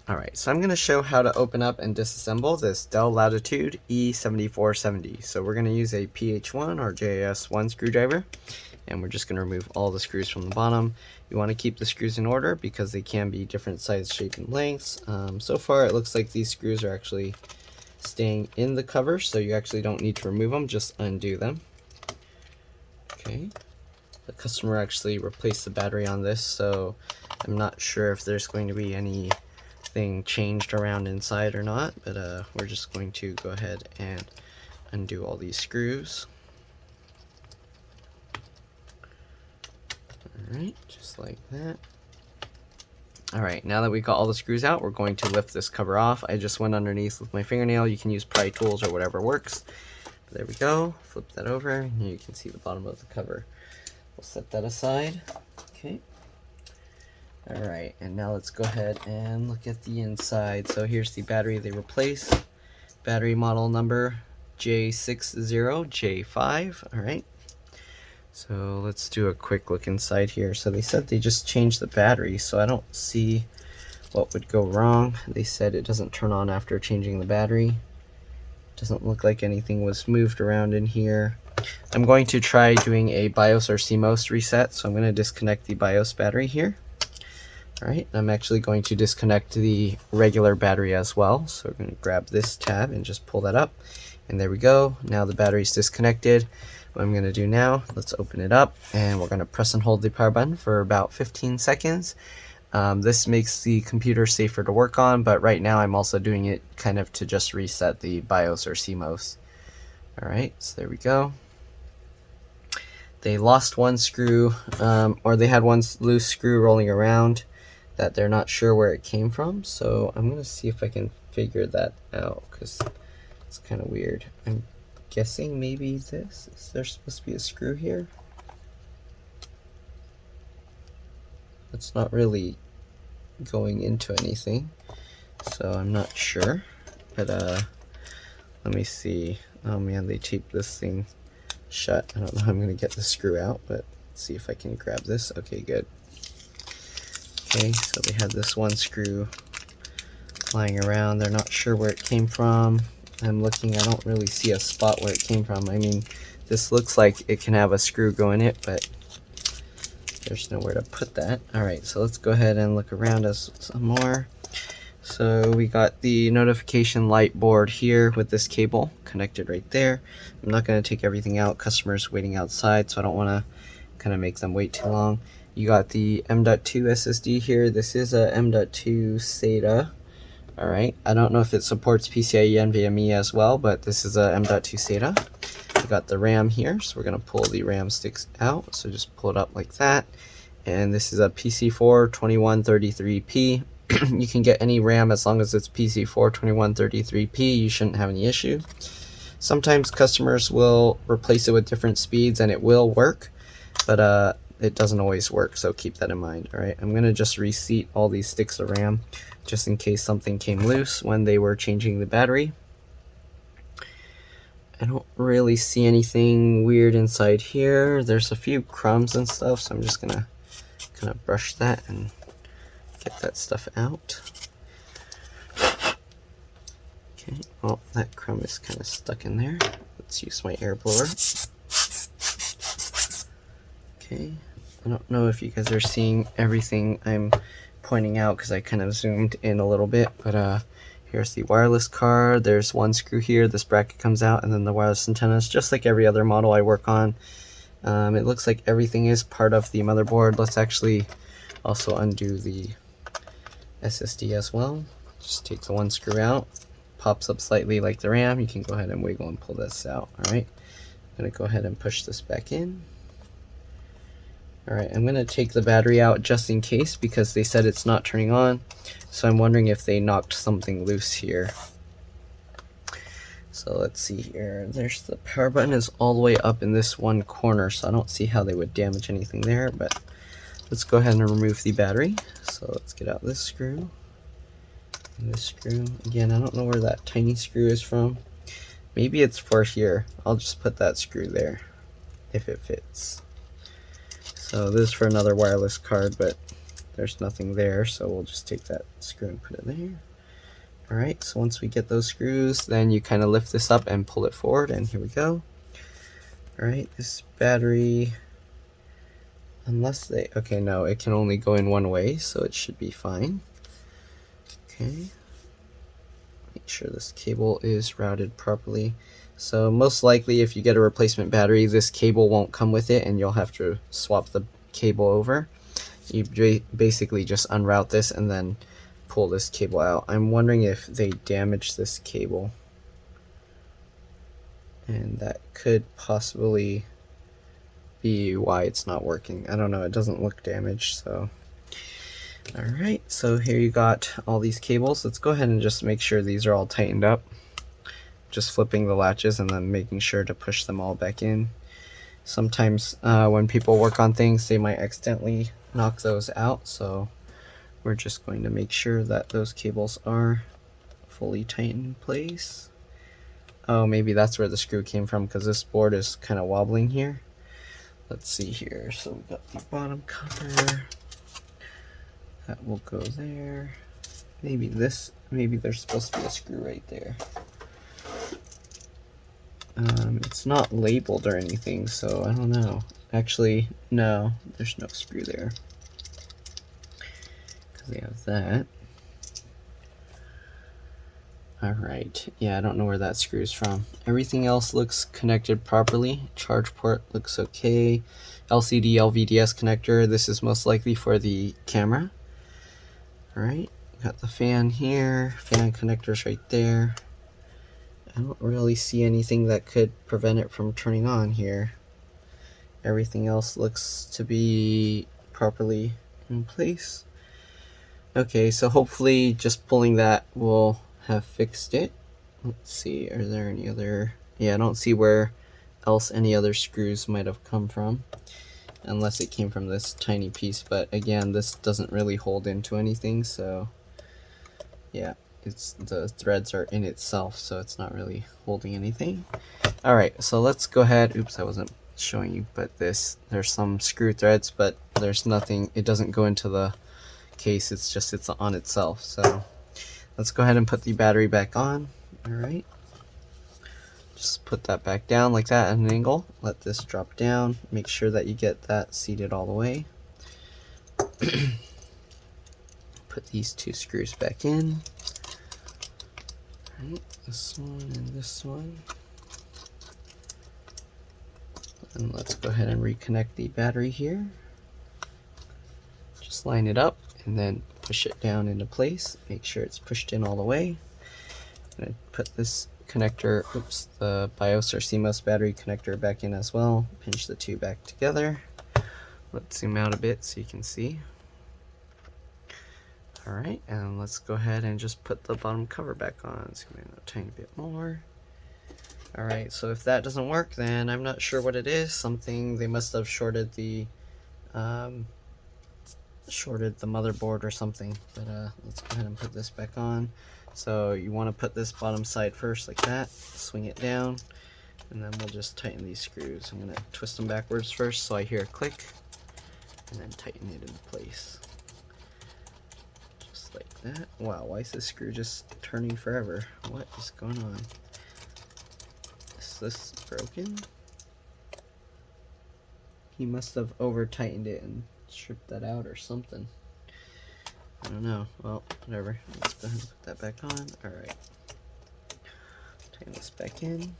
Alright, so I'm going to show how to open up and disassemble this DELL Latitude E7470. So we're going to use a PH1 or JS1 screwdriver, and we're just going to remove all the screws from the bottom. You want to keep the screws in order because they can be different size, shape, and lengths. So far it looks like these screws are actually staying in the cover, so you actually don't need to remove them, just undo them. Okay, the customer actually replaced the battery on this, so I'm not sure if there's going to be anything changed around inside or not, but we're just going to go ahead and undo all these screws. Alright, just like that. Alright, now that we got all the screws out, we're going to lift this cover off. I just went underneath with my fingernail. You can use pry tools or whatever works. There we go. Flip that over, and you can see the bottom of the cover. We'll set that aside. Okay. Alright, and now let's go ahead and look at the inside. So here's the battery they replaced. Battery model number J60J5. Alright. So let's do a quick look inside here. So they said they just changed the battery, so I don't see what would go wrong. They said it doesn't turn on after changing the battery. Doesn't look like anything was moved around in here. I'm going to try doing a BIOS or CMOS reset, so I'm going to disconnect the BIOS battery here. Alright, I'm actually going to disconnect the regular battery as well. So we're going to grab this tab and just pull that up. And there we go. Now the battery's disconnected. What I'm going to do now, let's open it up, and we're going to press and hold the power button for about 15 seconds. This makes the computer safer to work on, but right now I'm also doing it kind of to just reset the BIOS or CMOS. Alright, so there we go. They lost one screw, or they had one loose screw rolling around that they're not sure where it came from, so I'm going to see if I can figure that out, because it's kind of weird. I'm guessing maybe this. Is there supposed to be a screw here? It's not really going into anything, so I'm not sure. But let me see. Oh man, they taped this thing shut. I don't know how I'm gonna get the screw out, but let's see if I can grab this. Okay, good. Okay, so they had this one screw lying around. They're not sure where it came from. I'm looking, I don't really see a spot where it came from. I mean, this looks like it can have a screw go in it, but there's nowhere to put that. Alright, so let's go ahead and look around us some more. So we got the notification light board here with this cable connected right there. I'm not going to take everything out. Customers waiting outside, so I don't want to kind of make them wait too long. You got the M.2 SSD here. This is a M.2 SATA. Alright, I don't know if it supports PCIe NVMe as well, but this is a M.2 SATA. We got the RAM here, so we're going to pull the RAM sticks out. So just pull it up like that. And this is a PC4 2133P. You can get any RAM as long as it's PC4 2133P. You shouldn't have any issue. Sometimes customers will replace it with different speeds and it will work, but it doesn't always work, so keep that in mind. Alright, I'm going to just reseat all these sticks of RAM just in case something came loose when they were changing the battery. I don't really see anything weird inside here. There's a few crumbs and stuff, so I'm just going to kind of brush that and get that stuff out. Okay, well, that crumb is kind of stuck in there. Let's use my air blower. Okay, I don't know if you guys are seeing everything I'm pointing out because I kind of zoomed in a little bit, but here's the wireless card. There's one screw here, this bracket comes out, and then the wireless antennas, just like every other model I work on. It looks like everything is part of the motherboard. Let's actually also undo the SSD as well. Just take the one screw out, pops up slightly like the RAM. You can go ahead and wiggle and pull this out. Alright, I'm going to go ahead and push this back in. Alright, I'm going to take the battery out just in case because they said it's not turning on. So I'm wondering if they knocked something loose here. So let's see here. There's the power button is all the way up in this one corner, so I don't see how they would damage anything there, but let's go ahead and remove the battery. So let's get out this screw and this screw. Again, I don't know where that tiny screw is from. Maybe it's for here. I'll just put that screw there if it fits. So this is for another wireless card, but there's nothing there, so we'll just take that screw and put it there. Alright, so once we get those screws, then you kind of lift this up and pull it forward, and here we go. Alright, this battery, unless they, okay, no, it can only go in one way, so it should be fine. Okay, make sure this cable is routed properly. So most likely if you get a replacement battery, this cable won't come with it and you'll have to swap the cable over. You basically just unroute this and then pull this cable out. I'm wondering if they damaged this cable, and that could possibly be why it's not working. I don't know, it doesn't look damaged, so. Alright, so here you got all these cables. Let's go ahead and just make sure these are all tightened up. Just flipping the latches and then making sure to push them all back in. Sometimes when people work on things, they might accidentally knock those out, so we're just going to make sure that those cables are fully tightened in place. Oh, maybe that's where the screw came from, because this board is kind of wobbling here. Let's see here. So we got the bottom cover. That will go there. Maybe there's supposed to be a screw right there. It's not labeled or anything, so I don't know. Actually, no, there's no screw there. Because they have that. Alright, yeah, I don't know where that screws from. Everything else looks connected properly. Charge port looks okay. LCD LVDS connector, this is most likely for the camera. Alright, got the fan here, fan connectors right there. I don't really see anything that could prevent it from turning on here. Everything else looks to be properly in place. Okay, so hopefully just pulling that will have fixed it. Let's see, are there any other... Yeah, I don't see where else any other screws might have come from, unless it came from this tiny piece, but again, this doesn't really hold into anything, so yeah, the threads are in itself, so it's not really holding anything. Alright, so let's go ahead. Oops, I wasn't showing you, but there's some screw threads, but there's nothing, it doesn't go into the case, it's on itself. So let's go ahead and put the battery back on. Alright, just put that back down like that at an angle. Let this drop down, make sure that you get that seated all the way. Put these two screws back in. Alright, this one and this one. And let's go ahead and reconnect the battery here. Just line it up and then push it down into place. Make sure it's pushed in all the way. I'm going to put this connector, the BIOS or CMOS battery connector back in as well. Pinch the two back together. Let's zoom out a bit so you can see. Alright, and let's go ahead and just put the bottom cover back on. Zoom in a tiny bit more. Alright, so if that doesn't work, then I'm not sure what it is. They must have shorted the motherboard or something. But let's go ahead and put this back on. So you want to put this bottom side first like that, swing it down, and then we'll just tighten these screws. I'm going to twist them backwards first so I hear a click, and then tighten it into place. Just like that. Wow, why is this screw just turning forever? What is going on? Is this broken? He must have over tightened it and stripped that out or something. I don't know. Well, whatever. Let's go ahead and put that back on. Alright. Tighten this back in.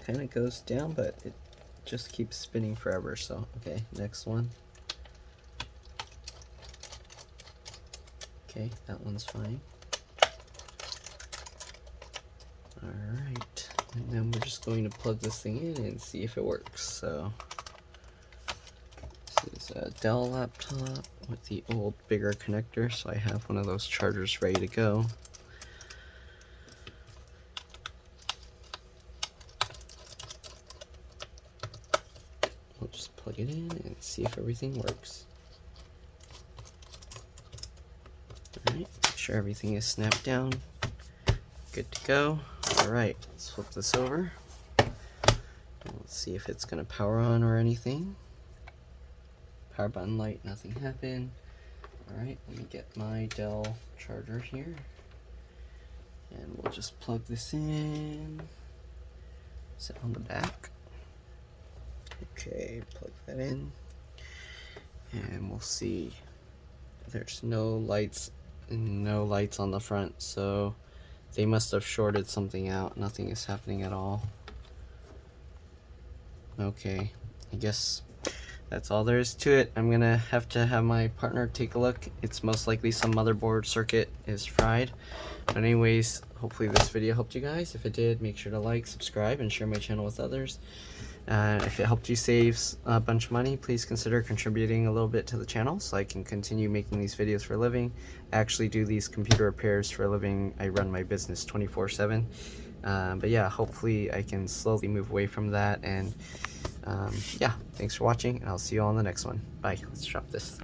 Kind of goes down, but it just keeps spinning forever. So, okay, next one. Okay, that one's fine. Alright, and then we're just going to plug this thing in and see if it works. So, this is a DELL laptop with the old bigger connector, so I have one of those chargers ready to go. We'll just plug it in and see if everything works. Alright, make sure everything is snapped down. Good to go. Alright, let's flip this over. And let's see if it's going to power on or anything. power button light, nothing happened. Alright, let me get my DELL charger here. And we'll just plug this in. Sit on the back. Okay, plug that in. And we'll see. There's no lights on the front, so they must have shorted something out. Nothing is happening at all. Okay, I guess that's all there is to it. I'm gonna have to have my partner take a look. It's most likely some motherboard circuit is fried. But anyways, hopefully this video helped you guys. If it did, make sure to like, subscribe, and share my channel with others. If it helped you save a bunch of money, please consider contributing a little bit to the channel so I can continue making these videos for a living. I actually do these computer repairs for a living. I run my business 24/7. But yeah, hopefully I can slowly move away from that. And yeah, thanks for watching, and I'll see you all in the next one. Bye. Let's drop this.